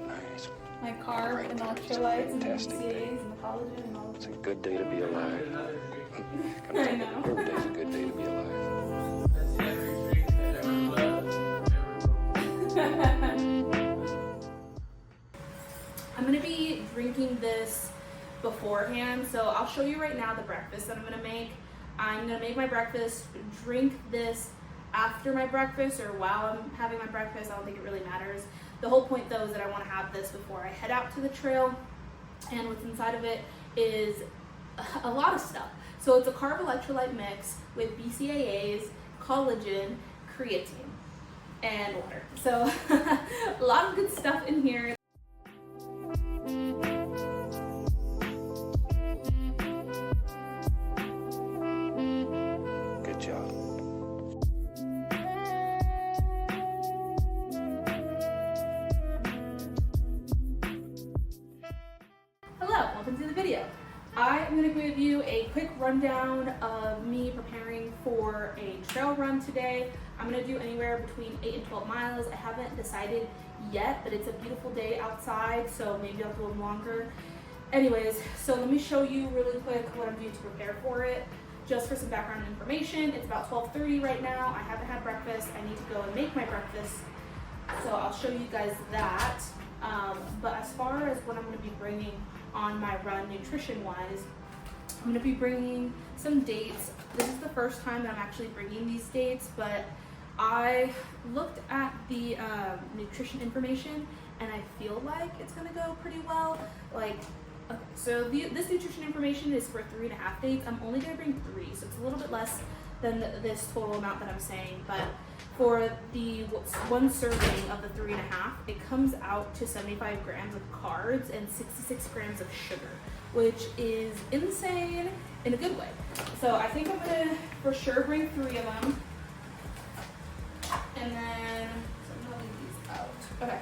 Nice. My carb and electrolytes and BCAAs and the collagen and all of It's a good day to be alive. I know. Every day's a good day to be alive. I'm going to be drinking this beforehand, so I'll show you right now the breakfast that I'm going to make. I'm going to make my breakfast, drink this after my breakfast or while I'm having my breakfast. I don't think it really matters. The whole point though is that I want to have this before I head out to the trail, and what's inside of it is a lot of stuff. So it's a carb electrolyte mix with BCAAs, collagen, creatine, and water. So a lot of good stuff in here. Good job. Hello, welcome to the video. I am going to give you a quick rundown of me preparing for a trail run today. I'm going to do anywhere between 8 and 12 miles. I haven't decided yet, but it's a beautiful day outside, so maybe I'll do them longer. Anyways, so let me show you really quick what I'm doing to prepare for it. Just for some background information, it's about 12:30 right now. I haven't had breakfast. I need to go and make my breakfast, so I'll show you guys that. But as far as what I'm going to be bringing on my run nutrition wise, I'm going to be bringing some dates. This is the first time that I'm actually bringing these dates, but I looked at the nutrition information and I feel like it's going to go pretty well. So this nutrition information is for 3.5 dates. I'm only going to bring 3, so it's a little bit less than this total amount that I'm saying, but for the one serving of the 3.5, it comes out to 75 grams of carbs and 66 grams of sugar, which is insane in a good way. So I think I'm gonna for sure bring 3 of them, and then so I'm gonna leave these out. Okay,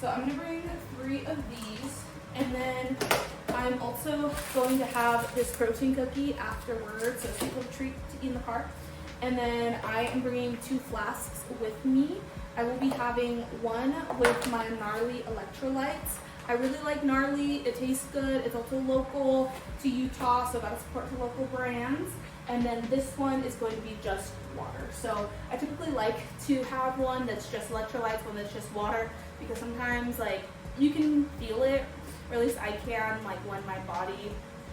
so I'm gonna bring 3 of these, and then I'm also going to have this protein cookie afterwards, so it's a little treat to eat in the car. And then I am bringing 2 flasks with me. I will be having one with my Gnarly electrolytes. I really like Gnarly, it tastes good. It's also local to Utah, so gotta support the local brands. And then this one is going to be just water. So I typically like to have one that's just electrolytes, one that's just water, because sometimes like you can feel it, or at least I can, like when my body,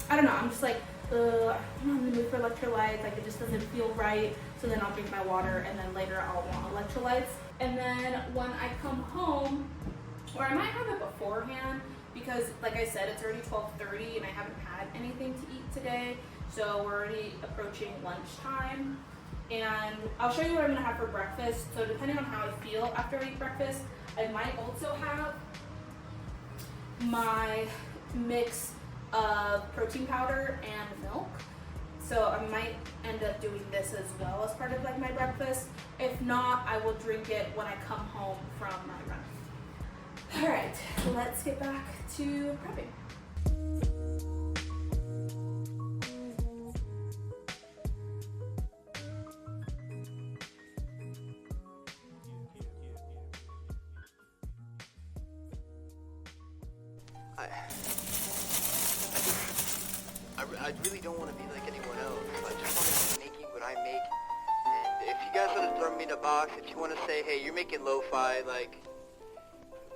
I don't know, I'm just like, I'm not in the mood for electrolytes, like it just doesn't feel right, so then I'll drink my water, and then later I'll want electrolytes. And then when I come home, or I might have it beforehand, because like I said, it's already 12:30 and I haven't had anything to eat today, so we're already approaching lunchtime. And I'll show you what I'm gonna have for breakfast. So depending on how I feel after I eat breakfast, I might also have my mix of protein powder and milk. So I might end up doing this as well as part of like my breakfast. If not, I will drink it when I come home from my run. All right, let's get back to prepping. I really don't want to be like anyone else. I just want to be making what I make. And if you guys want to throw me in a box, if you want to say, hey, you're making lo-fi, like,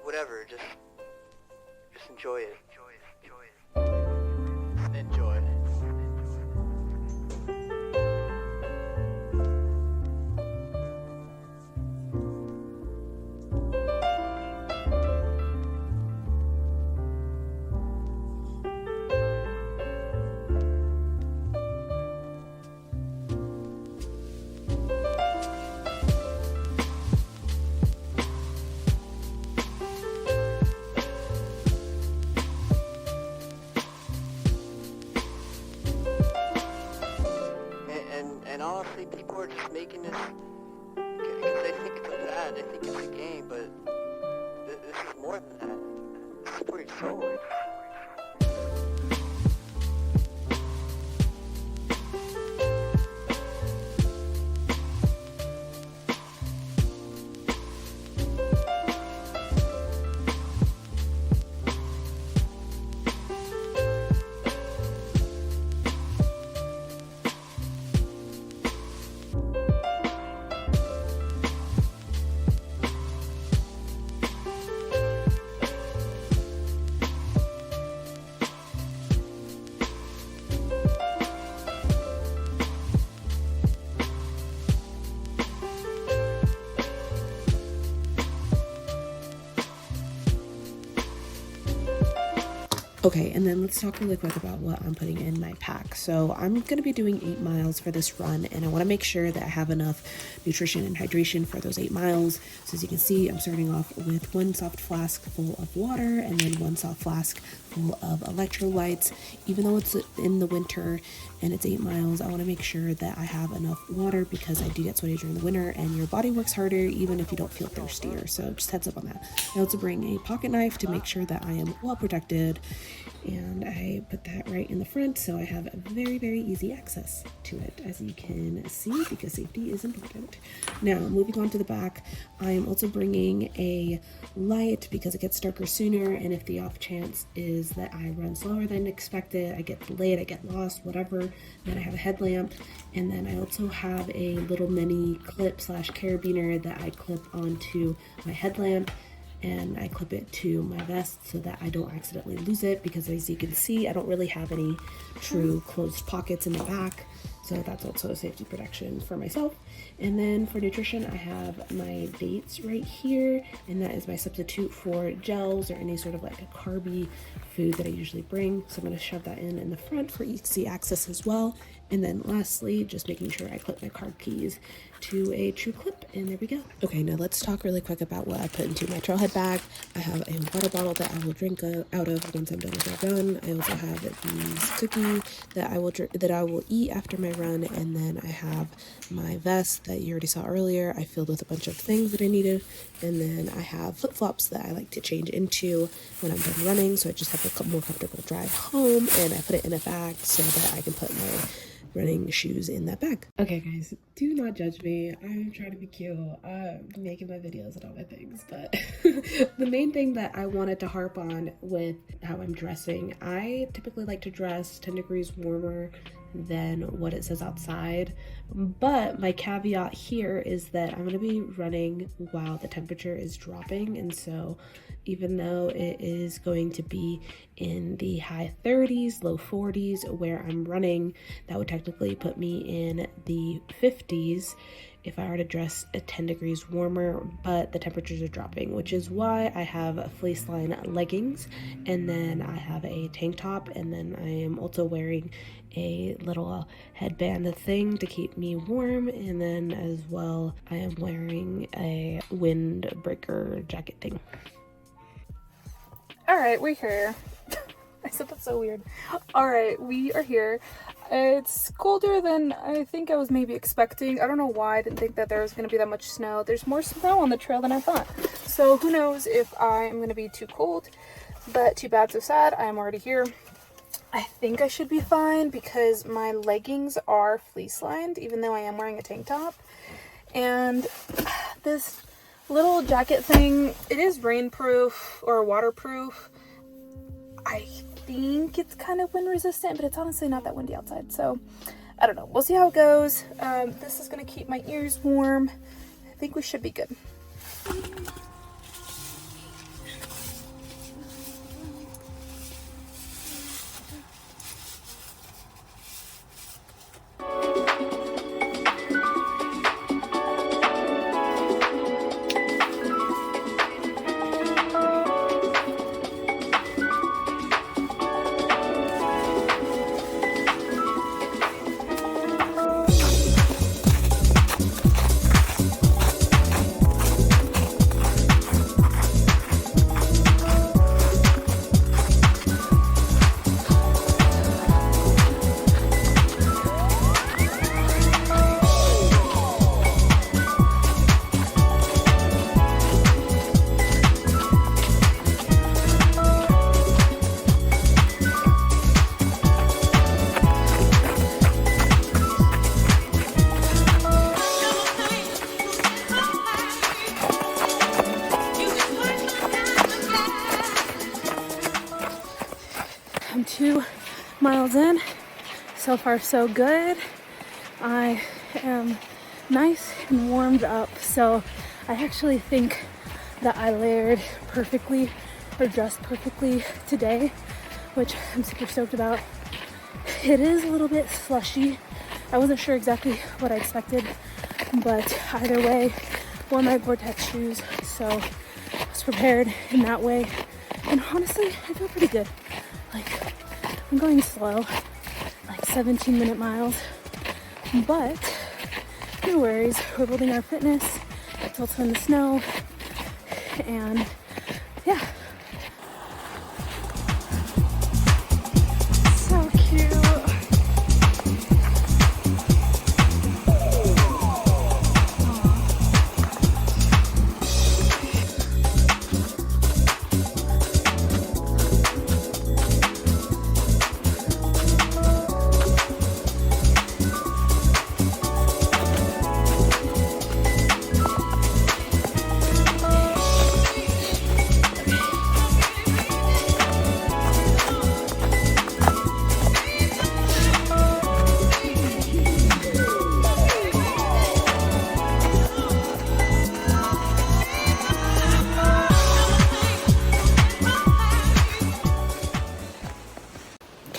whatever, just enjoy it. Enjoy. And honestly, people are just making this because they think it's a fad, they think it's a game, but this is more than that. This is for your soul. Okay, and then let's talk really quick about what I'm putting in my pack. So I'm going to be doing 8 miles for this run, and I want to make sure that I have enough nutrition and hydration for those 8 miles. So as you can see, I'm starting off with 1 soft flask full of water and then 1 soft flask full of electrolytes. Even though it's in the winter and it's 8 miles, I want to make sure that I have enough water because I do get sweaty during the winter and your body works harder even if you don't feel thirstier. So just heads up on that. I also bring a pocket knife to make sure that I am well protected, and I put that right in the front so I have very, very easy access to it, as you can see, because safety is important. Now, moving on to the back, I am also bringing a light because it gets darker sooner, and if the off chance is that I run slower than expected, I get delayed, I get lost, whatever, then I have a headlamp. And then I also have a little mini clip slash carabiner that I clip onto my headlamp, and I clip it to my vest so that I don't accidentally lose it, because as you can see, I don't really have any true closed pockets in the back. So that's also a safety protection for myself. And then for nutrition, I have my dates right here, and that is my substitute for gels or any sort of like a carby food that I usually bring. So I'm going to shove that in the front for easy access as well. And then lastly, just making sure I clip my card keys to a true clip, and there we go. Okay, now let's talk really quick about what I put into my trailhead bag. I have a water bottle that I will drink out of once I'm done with my run. I also have these cookies that I will eat after my run, and then I have my vest that you already saw earlier. I filled with a bunch of things that I needed, and then I have flip-flops that I like to change into when I'm done running, so I just have a more comfortable drive home, and I put it in a bag so that I can put my running shoes in that bag. Okay guys, do not judge me. I'm trying to be cute. I'm making my videos and all my things, but the main thing that I wanted to harp on with how I'm dressing, I typically like to dress 10 degrees warmer than what it says outside, but my caveat here is that I'm going to be running while the temperature is dropping, and so even though it is going to be in the high 30s, low 40s where I'm running, that would technically put me in the 50s if I were to dress 10 degrees warmer, but the temperatures are dropping, which is why I have fleece line leggings, and then I have a tank top, and then I am also wearing a little headband thing to keep me warm, and then as well I am wearing a windbreaker jacket thing. Alright, we're here. I said that's so weird. Alright, we are here. It's colder than I think I was maybe expecting. I don't know why I didn't think that there was going to be that much snow. There's more snow on the trail than I thought. So who knows if I am going to be too cold. But too bad, so sad. I am already here. I think I should be fine because my leggings are fleece lined, even though I am wearing a tank top. And this little jacket thing, it is rainproof or waterproof. I think it's kind of wind resistant, but it's honestly not that windy outside, so I don't know. We'll see how it goes. This is going to keep my ears warm. I think we should be good. I'm 2 miles in. So far so good. I am nice and warmed up, so I actually think that I layered perfectly or dressed perfectly today, which I'm super stoked about. It is a little bit slushy. I wasn't sure exactly what I expected, but either way, wore my Vortex shoes, so I was prepared in that way. And honestly, I feel pretty good. I'm going slow, like 17-minute miles, but no worries, we're building our fitness. It's also in the snow, and yeah. So cute.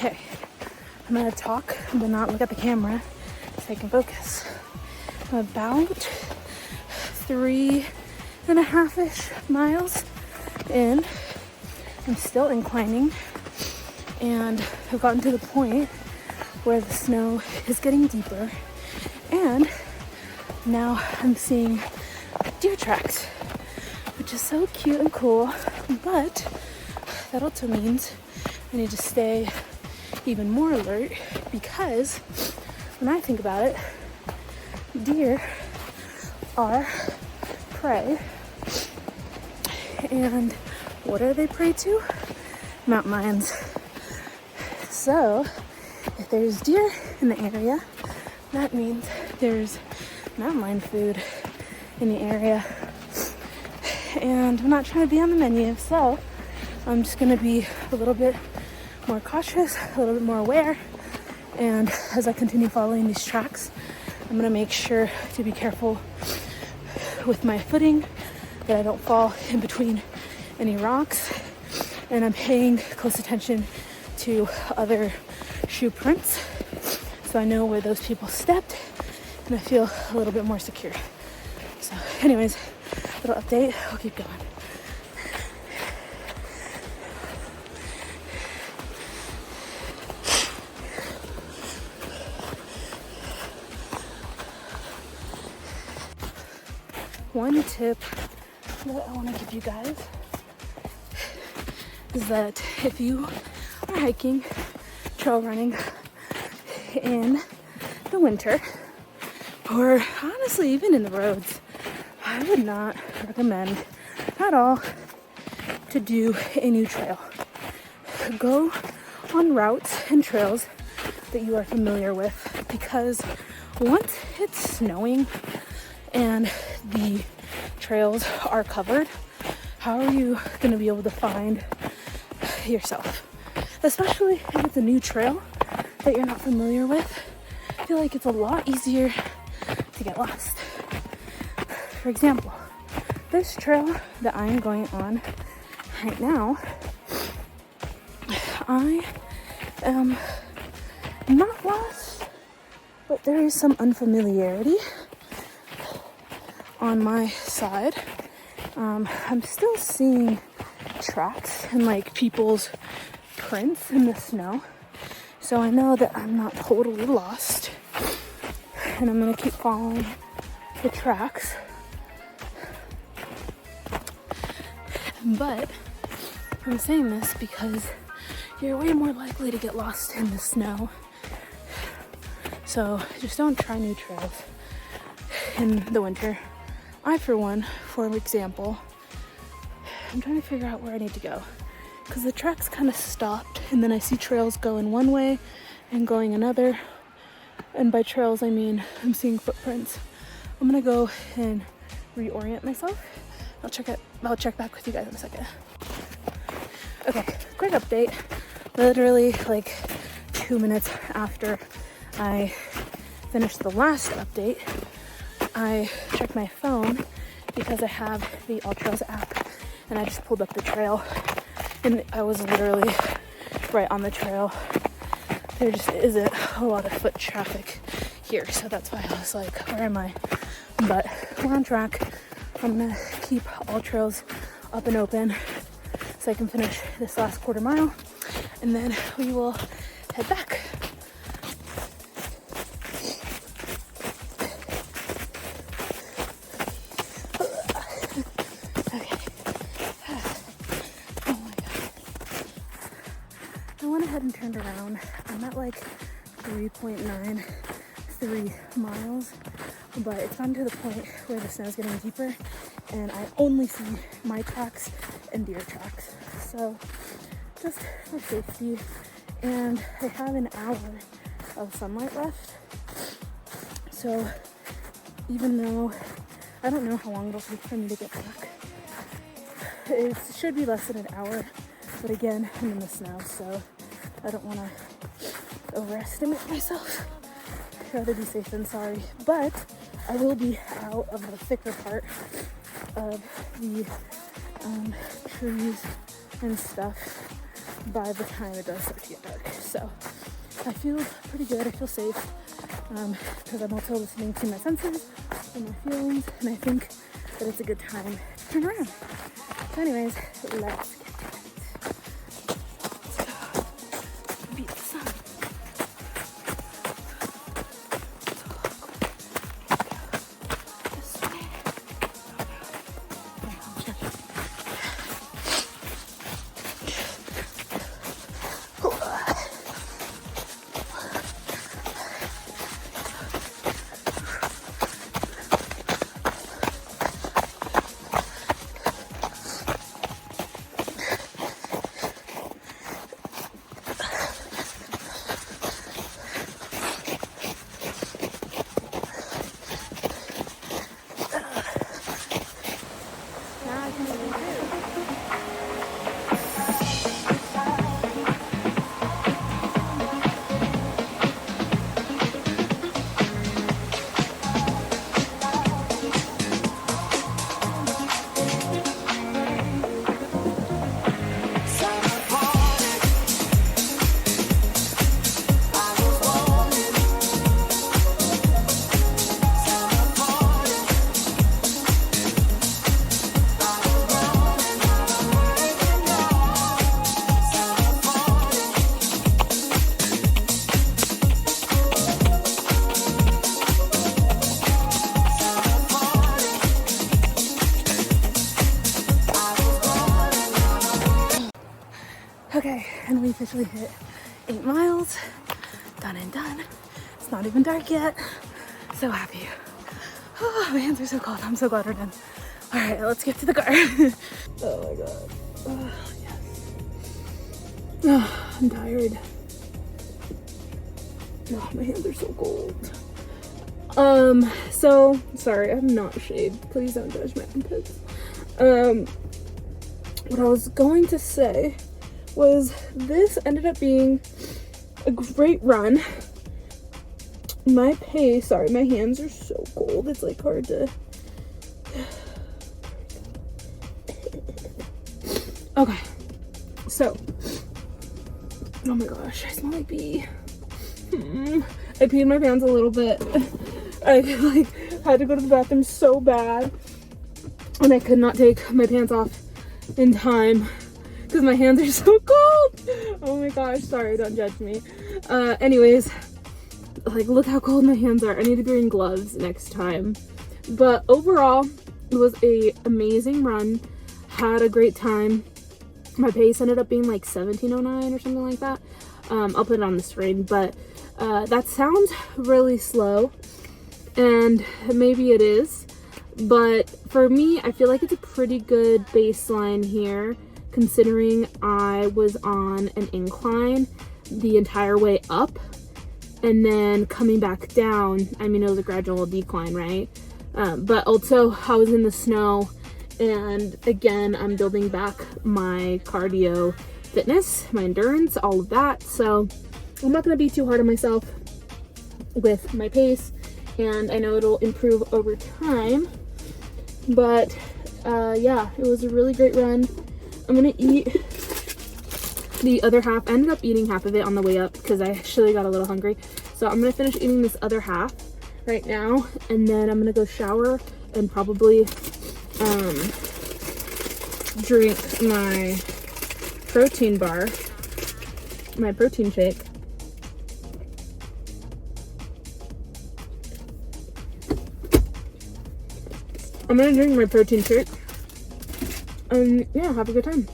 Okay, I'm gonna talk but not look at the camera so I can focus. I'm about 3.5-ish miles in. I'm still inclining, and I've gotten to the point where the snow is getting deeper, and now I'm seeing deer tracks, which is so cute and cool, but that also means I need to stay even more alert, because when I think about it, deer are prey, and what are they prey to? Mountain lions. So if there's deer in the area, that means there's mountain lion food in the area, and I'm not trying to be on the menu, so I'm just gonna be a little bit more cautious, a little bit more aware, and as I continue following these tracks, I'm gonna make sure to be careful with my footing, that I don't fall in between any rocks, and I'm paying close attention to other shoe prints so I know where those people stepped, and I feel a little bit more secure. So anyways, little update, I'll keep going. One tip that I want to give you guys is that if you are hiking, trail running in the winter, or honestly even in the roads, I would not recommend at all to do a new trail. Go on routes and trails that you are familiar with, because once it's snowing and the trails are covered, how are you going to be able to find yourself? Especially if it's a new trail that you're not familiar with, I feel like it's a lot easier to get lost. For example, this trail that I'm going on right now, I am not lost, but there is some unfamiliarity on my side. I'm still seeing tracks and like people's prints in the snow, so I know that I'm not totally lost, and I'm gonna keep following the tracks. But I'm saying this because you're way more likely to get lost in the snow, so just don't try new trails in the winter. I, for one, for example, I'm trying to figure out where I need to go, because the tracks kind of stopped, and then I see trails going one way and going another, and by trails I mean I'm seeing footprints. I'm gonna go and reorient myself. I'll check back with you guys in a second. Okay, quick update. Literally like 2 minutes after I finished the last update, I checked my phone because I have the AllTrails app, and I just pulled up the trail, and I was literally right on the trail. There just isn't a lot of foot traffic here, so that's why I was like, where am I? But we're on track. I'm gonna keep AllTrails up and open so I can finish this last quarter mile, and then we will head back. Okay. Oh my god. I went ahead and turned around. I'm at like 3.93 miles, but it's gotten to the point where the snow's getting deeper and I only see my tracks and deer tracks. So just for safety, and I have an hour of sunlight left. So even though I don't know how long it'll take for me to get back, it should be less than an hour, but again, I'm in the snow, so I don't want to overestimate myself. I'd rather be safe than sorry, but I will be out of the thicker part of the trees and stuff by the time it does start to get dark. So I feel pretty good, I feel safe, because I'm also listening to my senses and my feelings, and I think that it's a good time to turn around. So anyways, let's get to it. Let's go. Beat the sun. This way. Okay, and we officially hit 8 miles. Done and done. It's not even dark yet. So happy. Oh, my hands are so cold. I'm so glad we're done. All right, let's get to the car. Oh my god. Oh, yes. Oh, I'm tired. Oh, my hands are so cold. So sorry, I'm not shaved. Please don't judge my armpits. What I was going to say was this ended up being a great run. My pace, sorry, my hands are so cold, it's like hard to. Okay, so, oh my gosh, I smell like pee. I peed my pants a little bit. I had to go to the bathroom so bad, and I could not take my pants off in time because my hands are so cold. Oh my gosh, sorry, don't judge me. Anyways, like, look how cold my hands are. I need to be wearing gloves next time. But overall, it was a amazing run. Had a great time. My pace ended up being like 17:09 or something like that. I'll put it on the screen, but that sounds really slow, and maybe it is, but for me, I feel like it's a pretty good baseline here, considering I was on an incline the entire way up, and then coming back down. I mean, it was a gradual decline, right? But also I was in the snow, and again, I'm building back my cardio fitness, my endurance, all of that. So I'm not going to be too hard on myself with my pace, and I know it'll improve over time. But yeah, it was a really great run. I'm gonna eat the other half. I ended up eating half of it on the way up because I actually got a little hungry. So I'm gonna finish eating this other half right now, and then I'm gonna go shower and probably drink my protein bar, my protein shake, I'm gonna drink my protein shake. And yeah, have a good time.